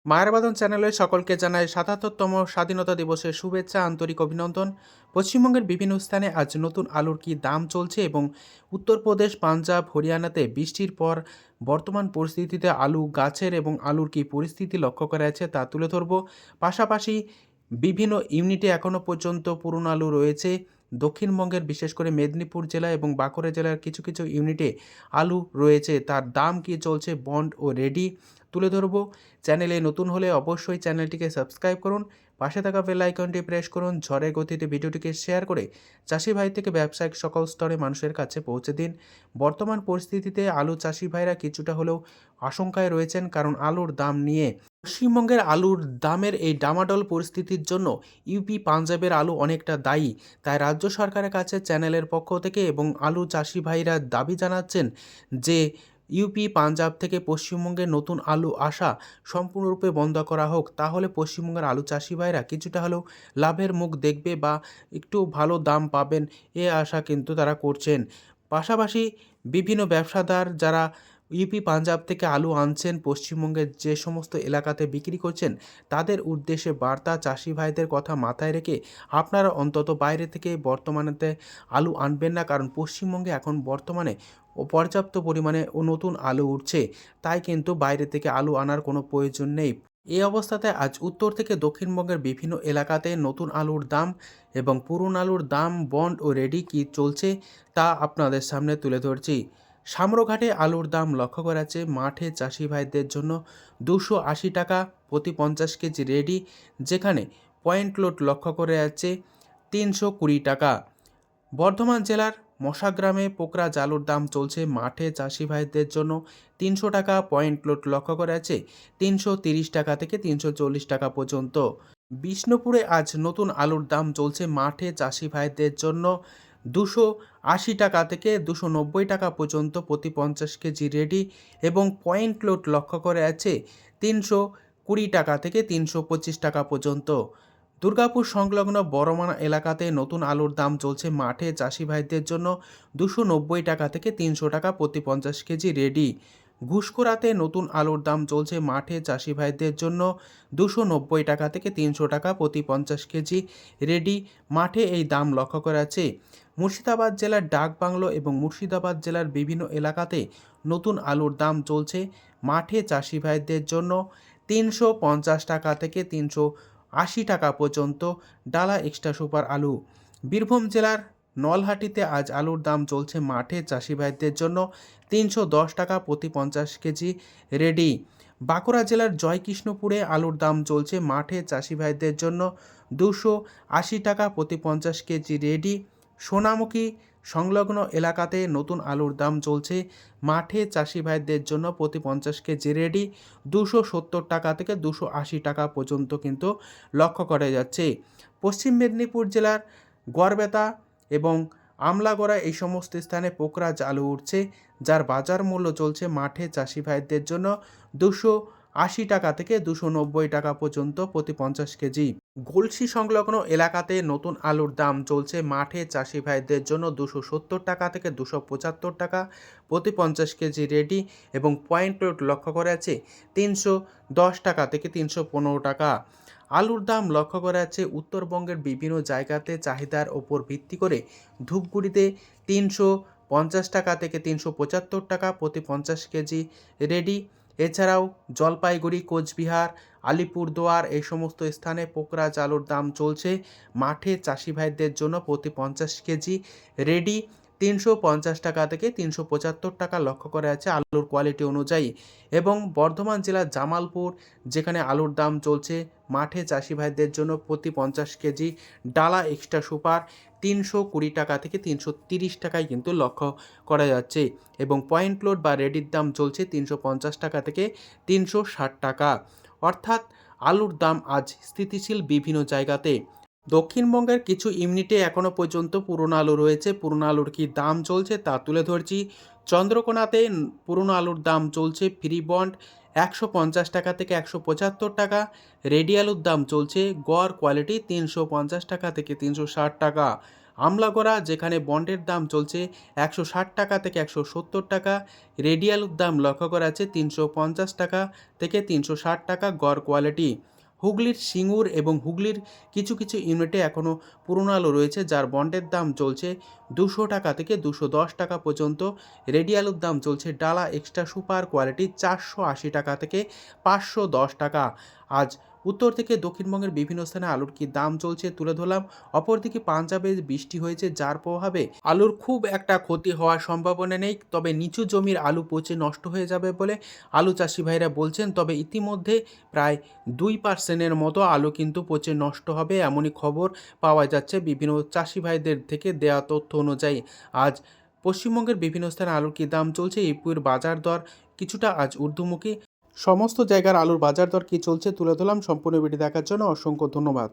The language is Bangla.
মায়ের বাঁধন চ্যানেলে সকলকে জানায় ৭৭তম স্বাধীনতা দিবসের শুভেচ্ছা, আন্তরিক অভিনন্দন। পশ্চিমবঙ্গের বিভিন্ন স্থানে আজ নতুন আলুর কী দাম চলছে এবং উত্তরপ্রদেশ, পাঞ্জাব, হরিয়ানাতে বৃষ্টির পর বর্তমান পরিস্থিতিতে আলু গাছের এবং আলুর কী পরিস্থিতি লক্ষ্য করা যাচ্ছে তা তুলে ধরব। পাশাপাশি বিভিন্ন ইউনিটে এখনও পর্যন্ত পুরনো আলু রয়েছে। দক্ষিণবঙ্গের বিশেষ করে মেদিনীপুর জেলা এবং বাঁকুড়া জেলার কিছু কিছু ইউনিটে আলু রয়েছে, তার দাম কী চলছে বন্ড ও রেডি তুলে ধরব। চ্যানেলে নতুন হলে অবশ্যই চ্যানেলটিকে সাবস্ক্রাইব করুন, পাশে থাকা বেল আইকনটি প্রেস করুন, ঝড়ের গতিতে ভিডিওটিকে শেয়ার করে চাষি ভাই থেকে ব্যবসায়িক সকল স্তরে মানুষের কাছে পৌঁছে দিন। বর্তমান পরিস্থিতিতে আলু চাষি ভাইরা কিছুটা হলেও আশঙ্কায় রয়েছেন, কারণ আলুর দাম নিয়ে পশ্চিমবঙ্গের আলুর দামের এই ডামাডোল পরিস্থিতির জন্য ইউপি পাঞ্জাবের আলু অনেকটা দায়ী। তাই রাজ্য সরকারের কাছে চ্যানেলের পক্ষ থেকে এবং আলু চাষি ভাইরা দাবি জানাচ্ছেন যে ইউপি পাঞ্জাব থেকে পশ্চিমবঙ্গে নতুন আলু আসা সম্পূর্ণরূপে বন্ধ করা হোক, তাহলে পশ্চিমবঙ্গের আলু চাষি ভাইরা কিছুটা হলেও লাভের মুখ দেখবে বা একটু ভালো দাম পাবেন, এ আশা কিন্তু তারা করছেন। পাশাপাশি বিভিন্ন ব্যবসাদার যারা ইউপি পাঞ্জাব থেকে আলু আনছেন পশ্চিমবঙ্গের যে সমস্ত এলাকাতে বিক্রি করছেন, তাদের উদ্দেশ্যে বার্তা, চাষি ভাইদের কথা মাথায় রেখে আপনারা অন্তত বাইরে থেকে বর্তমানেতে আলু আনবেন না, কারণ পশ্চিমবঙ্গে এখন বর্তমানে পর্যাপ্ত পরিমাণে নতুন আলু উঠছে। তাই কিন্তু বাইরে থেকে আলু আনার কোনো প্রয়োজন নেই। এই অবস্থাতে আজ উত্তর থেকে দক্ষিণবঙ্গের বিভিন্ন এলাকাতে নতুন আলুর দাম এবং পুরনো আলুর দাম, বন্ড ও রেডি কী চলছে তা আপনাদের সামনে তুলে ধরছি। সামরঘাটে আলুর দাম লক্ষ্য করা যাচ্ছে মাঠে চাষি ভাইদের জন্য 280 টাকা প্রতি 50 কেজি রেডি, যেখানে পয়েন্ট লোড লক্ষ্য করে যাচ্ছে 320 টাকা। বর্ধমান জেলার মশাগ্রামে পোকরা আলুর দাম চলছে মাঠে চাষি ভাইদের জন্য 300 টাকা, পয়েন্ট লোড লক্ষ্য করা আছে 330 টাকা থেকে 340 টাকা পর্যন্ত। বিষ্ণুপুরে আজ নতুন আলুর দাম চলছে মাঠে চাষি ভাইদের জন্য 280 টাকা থেকে 290 টাকা পর্যন্ত প্রতি 50 কেজি রেডি, এবং পয়েন্ট লোড লক্ষ্য করে আছে 320 টাকা থেকে 325 টাকা পর্যন্ত। দুর্গাপুর সংলগ্ন বড়মানা এলাকাতে নতুন আলুর দাম চলছে মাঠে চাষি ভাইদের জন্য 290 টাকা থেকে 300 টাকা প্রতি 50 কেজি রেডি। ঘুষখোরাতে নতুন আলুর দাম চলছে মাঠে চাষি ভাইদের জন্য 290 টাকা থেকে 300 টাকা প্রতি 50 কেজি রেডি। মাঠে এই দাম লক্ষ্য করা আছে। মুর্শিদাবাদ জেলার ডাকবাংলো এবং মুর্শিদাবাদ জেলার বিভিন্ন এলাকাতে নতুন আলুর দাম চলছে মাঠে চাষি ভাইদের জন্য 350 টাকা থেকে 380 টাকা পর্যন্ত ডালা এক্সট্রা সুপার আলু। বীরভূম জেলার নলহাটিতে আজ আলুর দাম চলছে মাঠে চাষি ভাইদের জন্য 310 টাকা প্রতি 50 কেজি রেডি। বাঁকুড়া জেলার জয়কৃষ্ণপুরে আলুর দাম চলছে মাঠে চাষি ভাইদের জন্য 280 টাকা প্রতি 50 কেজি রেডি। সোনামুখী সংলগ্ন এলাকাতে নতুন আলুর দাম চলছে মাঠে চাষি ভাইদের জন্য প্রতি 50 কেজি রেডি 270 টাকা থেকে 280 টাকা পর্যন্ত কিন্তু লক্ষ্য করা যাচ্ছে। পশ্চিম মেদিনীপুর জেলার গড়বেতা এবং আমলাগড়া এই সমস্ত স্থানে পোকরাজ আলু উঠছে, যার বাজার মূল্য চলছে মাঠে চাষি ভাইদের জন্য 280 টাকা থেকে 290 টাকা পর্যন্ত প্রতি 50 কেজি। গলসি সংলগ্ন এলাকাতে নতুন আলুর দাম চলছে মাঠে চাষি ভাইদের জন্য 270 টাকা থেকে 275 টাকা প্রতি 50 কেজি রেডি, এবং পয়েন্ট লোড লক্ষ্য করা আছে 310 টাকা থেকে 315 টাকা। আলুর দাম লক্ষ্য করা যাচ্ছে উত্তরবঙ্গের বিভিন্ন জায়গাতে চাহিদার ওপর ভিত্তি করে ধূপগুড়িতে 350 টাকা থেকে 375 টাকা প্রতি 50 কেজি রেডি। এছাড়াও জলপাইগুড়ি, কোচবিহার, আলিপুরদুয়ার এই সমস্ত স্থানে পোকরাজ আলুর দাম চলছে মাঠে চাষি ভাইদের জন্য প্রতি 50 কেজি রেডি 350 টাকা থেকে 375 টাকা লক্ষ্য করা আছে আলুর কোয়ালিটি অনুযায়ী। এবং বর্ধমান জেলার জামালপুর, যেখানে আলুর দাম চলছে মাঠে চাষি ভাইদের জন্য প্রতি 50 কেজি ডালা এক্সট্রা সুপার 320 টাকা থেকে 330 টাকায় কিন্তু লক্ষ্য করা যাচ্ছে, এবং পয়েন্ট লোড বা রেডির দাম চলছে 350 টাকা থেকে 360 টাকা। অর্থাৎ আলুর দাম আজ স্থিতিশীল বিভিন্ন জায়গাতে। দক্ষিণবঙ্গের কিছু ইউনিটে এখনও পর্যন্ত পুরনো আলু রয়েছে, পুরনো আলুর কী দাম চলছে তা তুলে ধরছি। চন্দ্রকোনাতে পুরনো আলুর দাম চলছে ফ্রি বন্ড 150 টাকা থেকে 175 টাকা, রেডি আলুর দাম চলছে গড় কোয়ালিটি 350 টাকা থেকে 360 টাকা। আমলাগড়া, যেখানে বন্ডের দাম চলছে 160 টাকা থেকে 170 টাকা। রেডিয়াল দাম লক্ষ্য করা যাচ্ছে 350 টাকা থেকে 360 টাকা গড় কোয়ালিটি। হুগলির সিঙ্গুর এবং হুগলির কিছু কিছু ইউনিটে এখনও পুরনো আলু রয়েছে, যার বন্ডের দাম চলছে 200 টাকা থেকে 210 টাকা পর্যন্ত। রেডিয়ালুর দাম চলছে ডালা এক্সট্রা সুপার কোয়ালিটি 480 টাকা থেকে 510 টাকা। আজ উত্তর থেকে দক্ষিণবঙ্গের বিভিন্ন স্থানে আলুর কি দাম চলছে তুলে ধরলাম। অপরদিকে পাঞ্জাবে বৃষ্টি হয়েছে, যার প্রভাবে আলুর খুব একটা ক্ষতি হওয়ার সম্ভাবনা নেই, তবে নিচু জমির আলু পচে নষ্ট হয়ে যাবে বলে আলু চাষি ভাইরা বলছেন। তবে ইতিমধ্যে প্রায় 2% মতো আলু কিন্তু পচে নষ্ট হবে, এমনই খবর পাওয়া যাচ্ছে বিভিন্ন চাষি ভাইদের থেকে দেওয়া তথ্য অনুযায়ী। আজ পশ্চিমবঙ্গের বিভিন্ন স্থানে আলুর কী দাম চলছে, ইউপির বাজার দর কিছুটা আজ ঊর্ধ্বমুখী। সমস্ত জায়গার আলুর বাজার দর কী চলছে তুলে ধরলাম। সম্পূর্ণ ভিডিও দেখার জন্য অসংখ্য ধন্যবাদ।